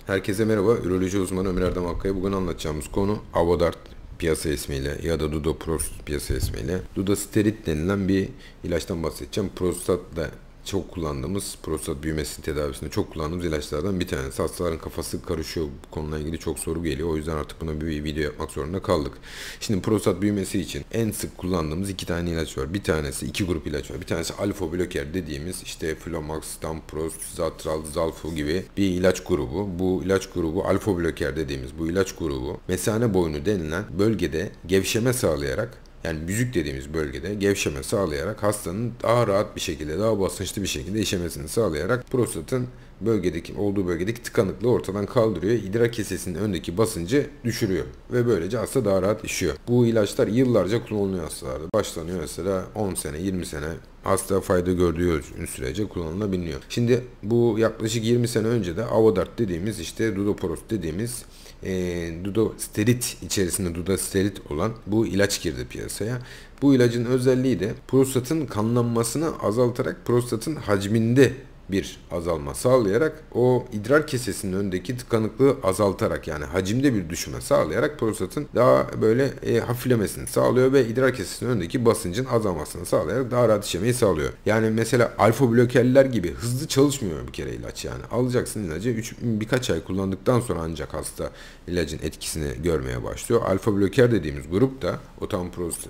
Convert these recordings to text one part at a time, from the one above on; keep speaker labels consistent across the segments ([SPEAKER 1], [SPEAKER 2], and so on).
[SPEAKER 1] Herkese merhaba. Üroloji uzmanı Ömer Erdem Akkaya. Bugün anlatacağımız konu Avodart piyasa ismiyle ya da Dudoprost piyasa ismiyle Dudosterit denilen bir ilaçtan bahsedeceğim. Prostatla çok kullandığımız, prostat büyümesi tedavisinde çok kullandığımız ilaçlardan bir tanesi. Hastaların kafası karışıyor. Bu konuyla ilgili çok soru geliyor. O yüzden artık buna bir video yapmak zorunda kaldık. Şimdi prostat büyümesi için en sık kullandığımız iki tane ilaç var. Bir tanesi, iki grup ilaç var. Bir tanesi alfa bloker dediğimiz işte Flomax, Damprost, Zatral, Zalfu gibi bir ilaç grubu. Bu ilaç grubu alfa bloker dediğimiz bu ilaç grubu mesane boynu denilen bölgede gevşeme sağlayarak, yani büzük dediğimiz bölgede gevşeme sağlayarak hastanın daha rahat bir şekilde, daha basınçlı bir şekilde işemesini sağlayarak prostatın olduğu bölgedeki tıkanıklığı ortadan kaldırıyor. İdrar kesesinin öndeki basıncı düşürüyor ve böylece hasta daha rahat işiyor. Bu ilaçlar yıllarca kullanılıyor hastalarda. Başlanıyor mesela 10 sene, 20 sene hasta fayda gördüğü sürece kullanılabiliyor. Şimdi bu yaklaşık 20 sene önce de Avodart dediğimiz, işte Dudoprost dediğimiz Dudosterit içerisinde Dudosterit olan bu ilaç girdi piyasaya. Bu ilacın özelliği de prostatın kanlanmasını azaltarak prostatın hacminde bir azalma sağlayarak o idrar kesesinin önündeki tıkanıklığı azaltarak, yani hacimde bir düşme sağlayarak prostatın daha böyle hafiflemesini sağlıyor ve idrar kesesinin önündeki basıncın azalmasını sağlayarak daha rahat işemeyi sağlıyor. Yani mesela alfa blokerler gibi hızlı çalışmıyor bir kere ilaç yani. Alacaksın ilacı birkaç ay kullandıktan sonra ancak hasta ilacın etkisini görmeye başlıyor. Alfa bloker dediğimiz grup da Damprost,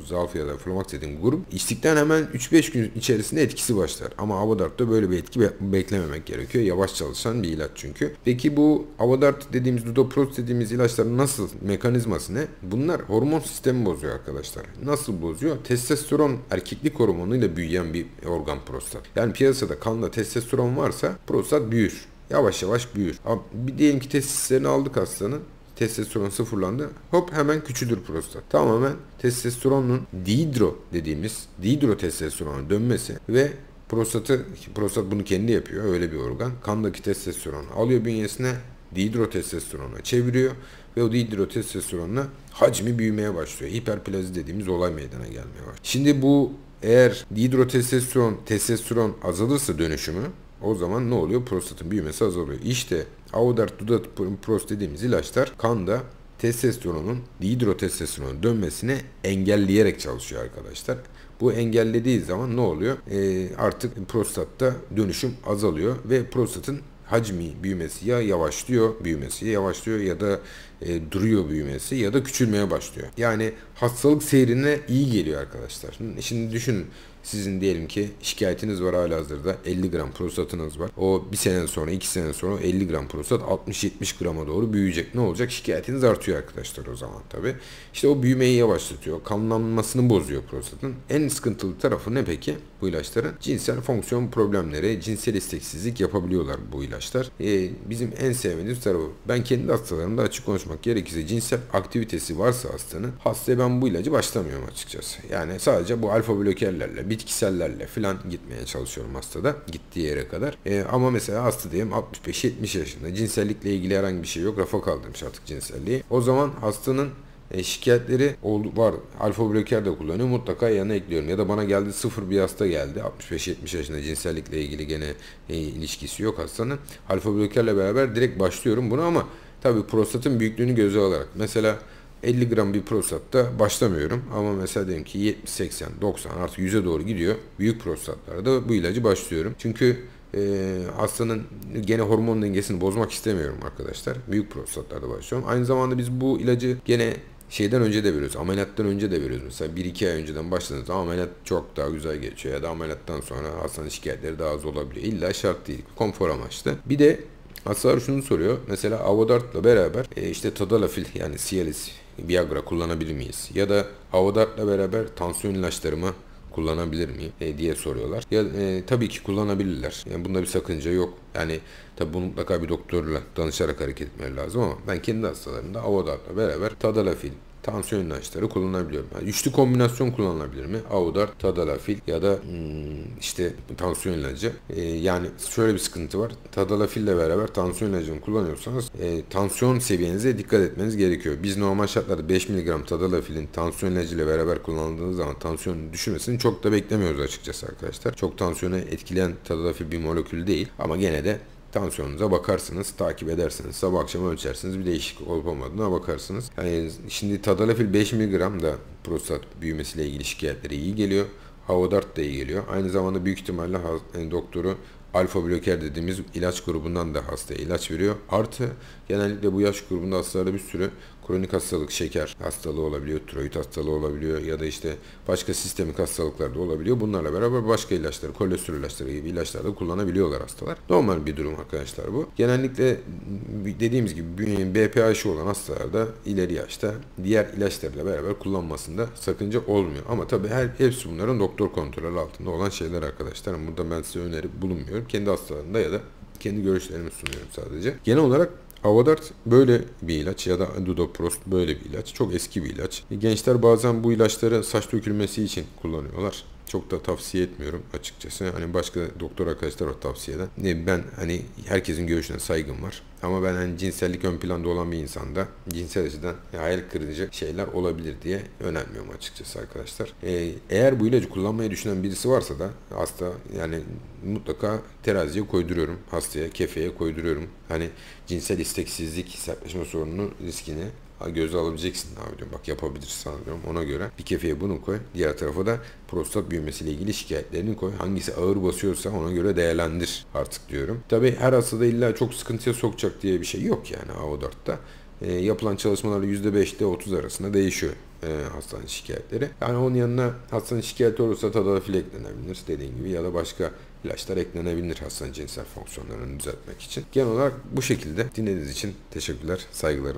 [SPEAKER 1] Zalfu ya da Flomax dediğim grup içtikten hemen 3-5 gün içerisinde etkisi başlar. Ama Avodart'ta böyle bir etki beklememek gerekiyor. Yavaş çalışan bir ilaç çünkü. Peki bu Avodart dediğimiz, Dudoprost dediğimiz ilaçların nasıl, mekanizması ne? Bunlar hormon sistemi bozuyor arkadaşlar. Nasıl bozuyor? Testosteron, erkeklik hormonuyla büyüyen bir organ prostat. Yani piyasada kanda testosteron varsa prostat büyür. Yavaş yavaş büyür. Bir diyelim ki testislerini aldık hastanın. Testosteron sıfırlandı. Hop hemen küçülür prostat. Tamamen testosteronun dihidrotestosterona dönmesi ve prostat bunu kendi yapıyor. Öyle bir organ. Kandaki testosteronu alıyor bünyesine, dihidrotestosterona çeviriyor ve o dihidrotestosteronla hacmi büyümeye başlıyor. Hiperplazi dediğimiz olay meydana gelmeye başlıyor. Şimdi bu, eğer testosteron azalırsa dönüşümü, o zaman ne oluyor? Prostatın büyümesi azalıyor. İşte Avodart, Dudoprost dediğimiz ilaçlar kanda testosteronun dihidrotestosterona dönmesini engelleyerek çalışıyor arkadaşlar. Bu engellediği zaman ne oluyor? Artık prostatta dönüşüm azalıyor ve prostatın hacmi büyümesi ya yavaşlıyor ya da duruyor büyümesi ya da küçülmeye başlıyor. Yani hastalık seyrine iyi geliyor arkadaşlar. Şimdi düşünün, sizin diyelim ki şikayetiniz var, halihazırda 50 gram prostatınız var. O bir sene sonra, 2 sene sonra 50 gram prostat 60-70 grama doğru büyüyecek. Ne olacak? Şikayetiniz artıyor arkadaşlar o zaman tabi. İşte o büyümeyi yavaşlatıyor. Kanlanmasını bozuyor prostatın. En sıkıntılı tarafı ne peki bu ilaçların? Cinsel fonksiyon problemleri, cinsel isteksizlik yapabiliyorlar bu ilaçlar. Bizim en sevmediğimiz tarafı. Ben kendi hastalarımda, açık konuşmak gerekirse, cinsel aktivitesi varsa hastaya ben bu ilacı başlamıyorum açıkçası. Yani sadece bu alfa blokerlerle, bitkisellerle falan gitmeye çalışıyorum hastada, gittiği yere kadar. Ama mesela hasta diyelim 65-70 yaşında, cinsellikle ilgili herhangi bir şey yok, rafa kaldırmış artık cinselliği. O zaman hastanın şikayetleri var. Alfa bloker de kullanıyor. Mutlaka yanına ekliyorum. Ya da bana geldi, sıfır bir hasta geldi. 65-70 yaşında, cinsellikle ilgili gene ilişkisi yok hastanın. Alfa blokerle beraber direkt başlıyorum bunu, ama tabii prostatın büyüklüğünü göze alarak. Mesela 50 gram bir prostatta başlamıyorum. Ama mesela diyelim ki 70, 80, 90 artık 100'e doğru gidiyor. Büyük prostatlarda bu ilacı başlıyorum. Çünkü hastanın gene hormon dengesini bozmak istemiyorum arkadaşlar. Büyük prostatlarda başlıyorum. Aynı zamanda biz bu ilacı gene şeyden önce de veriyoruz. Ameliyattan önce de veriyoruz. Mesela 1-2 ay önceden başladığınızda ameliyat çok daha güzel geçiyor. Ya da ameliyattan sonra hastanın şikayetleri daha az olabiliyor. İlla şart değil. Konfor amaçlı. Bir de hastalar şunu soruyor. Mesela Avodart'la beraber işte Tadalafil, yani Cialis, Viagra kullanabilir miyiz? Ya da Avodart'la beraber tansiyon ilaçlarımı kullanabilir miyim diye soruyorlar. Ya tabii ki kullanabilirler. Yani bunda bir sakınca yok. Yani tabii bunu mutlaka bir doktorla danışarak hareket etmeleri lazım, ama ben kendi hastalarımda Avodart'la beraber Tadalafil, tansiyon ilaçları kullanabiliyorum. Yani üçlü kombinasyon kullanılabilir mi? Avodart, Tadalafil ya da işte tansiyon ilacı. Yani şöyle bir sıkıntı var. Tadalafil ile beraber tansiyon ilacını kullanıyorsanız tansiyon seviyenize dikkat etmeniz gerekiyor. Biz normal şartlarda 5 mg Tadalafil'in tansiyon ilacı ile beraber kullanıldığınız zaman tansiyonun düşmesini çok da beklemiyoruz açıkçası arkadaşlar. Çok tansiyonu etkileyen Tadalafil bir molekül değil, ama gene de Tansiyonunuza bakarsınız, takip edersiniz. Sabah akşam ölçersiniz, bir değişiklik olup olmadığına bakarsınız. Yani şimdi tadalafil 5 mg da prostat büyümesiyle ilgili şikayetleri iyi geliyor. Avodart da iyi geliyor. Aynı zamanda büyük ihtimalle doktoru alfa bloker dediğimiz ilaç grubundan da hastaya ilaç veriyor. Artı genellikle bu yaş grubunda hastalarda bir sürü kronik hastalık, şeker hastalığı olabiliyor, tiroid hastalığı olabiliyor ya da işte başka sistemik hastalıklar da olabiliyor. Bunlarla beraber başka ilaçları, kolesterol ilaçları gibi ilaçlar da kullanabiliyorlar hastalar. Normal bir durum arkadaşlar bu. Genellikle dediğimiz gibi BPH'i olan hastalarda ileri yaşta diğer ilaçlarla beraber kullanmasında sakınca olmuyor. Ama tabii hepsi bunların doktor kontrolü altında olan şeyler arkadaşlar. Burada ben size öneri bulunmuyorum. Kendi hastalarında ya da kendi görüşlerimi sunuyorum sadece. Genel olarak Avodart böyle bir ilaç ya da Dudoprost böyle bir ilaç. Çok eski bir ilaç. Gençler bazen bu ilaçları saç dökülmesi için kullanıyorlar. Çok da tavsiye etmiyorum açıkçası. Hani başka doktor arkadaşlar var tavsiye eden. Ben hani herkesin görüşüne saygım var. Ama ben hani cinsellik ön planda olan bir insanda cinsel açıdan hayal kırıcı şeyler olabilir diye önermiyorum açıkçası arkadaşlar. Eğer bu ilacı kullanmayı düşünen birisi varsa da hasta yani mutlaka teraziye koyduruyorum. Hastaya, kefeye koyduruyorum. Hani cinsel isteksizlik, sertleşme sorununun riskini göze alabileceksin abi diyorum. Bak yapabilirsin sana diyorum. Ona göre bir kefeye bunu koy. Diğer tarafa da prostat büyümesiyle ilgili şikayetlerini koy. Hangisi ağır basıyorsa ona göre değerlendir artık diyorum. Tabii her hastada illa çok sıkıntıya sokacak diye bir şey yok yani Avodart'ta. Yapılan çalışmalar %5 ile 30 arasında değişiyor hastanın şikayetleri. Yani onun yanına hastanın şikayeti olursa tadalafil eklenebilir dediğim gibi ya da başka ilaçlar eklenebilir hastanın cinsel fonksiyonlarını düzeltmek için. Genel olarak bu şekilde. Dinlediğiniz için teşekkürler, saygılarım.